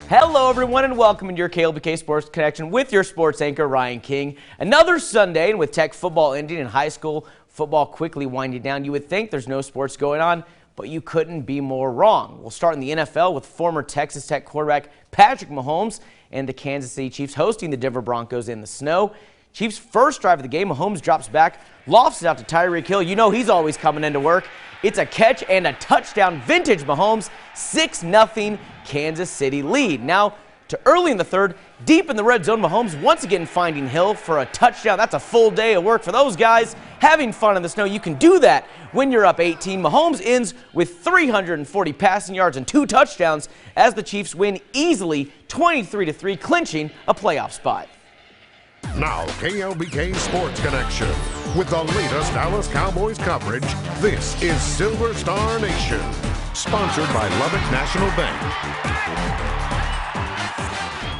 Hello everyone and welcome to your KLBK Sports Connection with your sports anchor Ryan King. Another Sunday, and with Tech football ending and high school football quickly winding down, you would think there's no sports going on, but you couldn't be more wrong. We'll start in the NFL with former Texas Tech quarterback Patrick Mahomes and the Kansas City Chiefs hosting the Denver Broncos in the snow. Chiefs' first drive of the game, Mahomes drops back, lofts it out to Tyreek Hill. You know he's always coming into work. It's a catch and a touchdown. Vintage Mahomes, 6-0 Kansas City lead. Now to early in the third, deep in the red zone, Mahomes once again finding Hill for a touchdown. That's a full day of work for those guys. Having fun in the snow, you can do that when you're up 18. Mahomes ends with 340 passing yards and 2 touchdowns as the Chiefs win easily 23-3, clinching a playoff spot. Now, KLBK Sports Connection. With the latest Dallas Cowboys coverage, this is Silver Star Nation. Sponsored by Lubbock National Bank.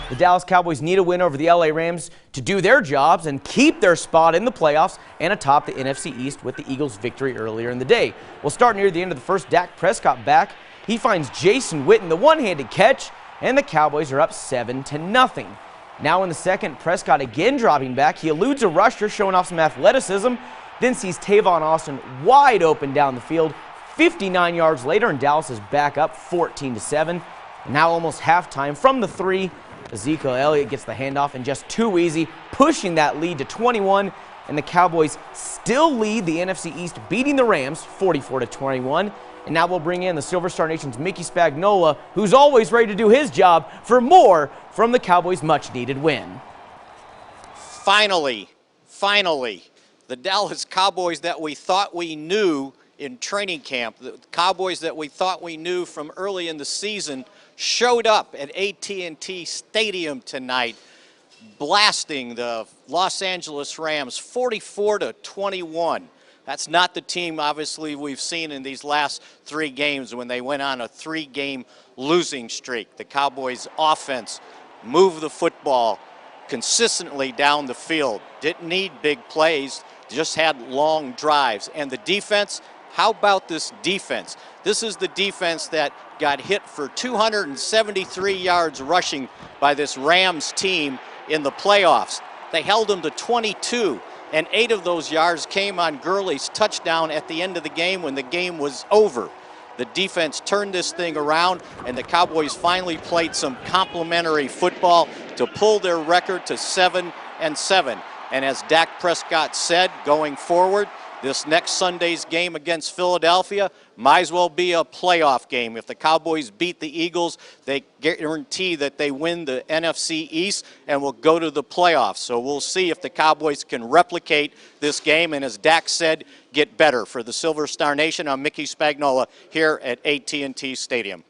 The Dallas Cowboys need a win over the LA Rams to do their jobs and keep their spot in the playoffs and atop the NFC East with the Eagles' victory earlier in the day. We'll start near the end of the first. Dak Prescott back. He finds Jason Witten, the one-handed catch, and the Cowboys are up 7-0. Now in the second, Prescott again dropping back. He eludes a rusher, showing off some athleticism, then sees Tavon Austin wide open down the field. 59 yards later, and Dallas is back up 14-7. Now almost halftime from the 3, Ezekiel Elliott gets the handoff and just too easy, pushing that lead to 21, and the Cowboys still lead the NFC East, beating the Rams 44-21. And now we'll bring in the Silver Star Nation's Mickey Spagnola, who's always ready to do his job, for more from the Cowboys' much-needed win. Finally, the Dallas Cowboys that we thought we knew in training camp, the Cowboys that we thought we knew from early in the season, showed up at AT&T Stadium tonight, blasting the Los Angeles Rams 44-21. That's not the team, obviously, we've seen in these last 3 games when they went on a 3-game losing streak. The Cowboys' offense moved the football consistently down the field. Didn't need big plays, just had long drives. And the defense, how about this defense? This is the defense that got hit for 273 yards rushing by this Rams team in the playoffs. They held them to 22. And 8 of those yards came on Gurley's touchdown at the end of the game when the game was over. The defense turned this thing around, and the Cowboys finally played some complimentary football to pull their record to 7-7. And as Dak Prescott said, going forward, this next Sunday's game against Philadelphia might as well be a playoff game. If the Cowboys beat the Eagles, they guarantee that they win the NFC East and will go to the playoffs. So we'll see if the Cowboys can replicate this game and, as Dak said, get better. For the Silver Star Nation, I'm Mickey Spagnola here at AT&T Stadium.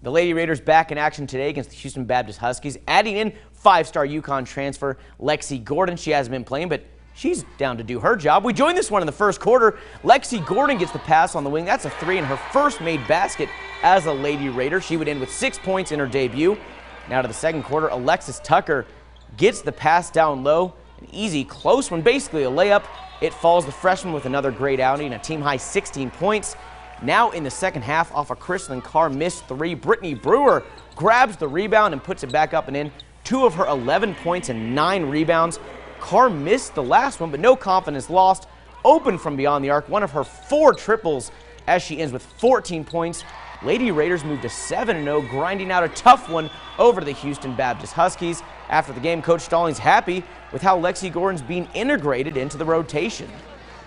The Lady Raiders back in action today against the Houston Baptist Huskies, adding in 5-star UConn transfer Lexi Gordon. She hasn't been playing, but she's down to do her job. We joined this one in the first quarter. Lexi Gordon gets the pass on the wing. That's a 3 and her first made basket as a Lady Raider. She would end with 6 points in her debut. Now to the second quarter, Alexis Tucker gets the pass down low. An easy, close one, basically a layup. It falls the freshman with another great outing, a team-high 16 points. Now in the second half, off a Crystalline Carr missed 3, Brittany Brewer grabs the rebound and puts it back up and in. 2 of her 11 points and 9 rebounds. Carr missed the last one, but no confidence lost. Open from beyond the arc, one of her 4 triples as she ends with 14 points. Lady Raiders moved to 7-0, grinding out a tough one over the Houston Baptist Huskies. After the game, Coach Stallings happy with how Lexi Gordon's being integrated into the rotation.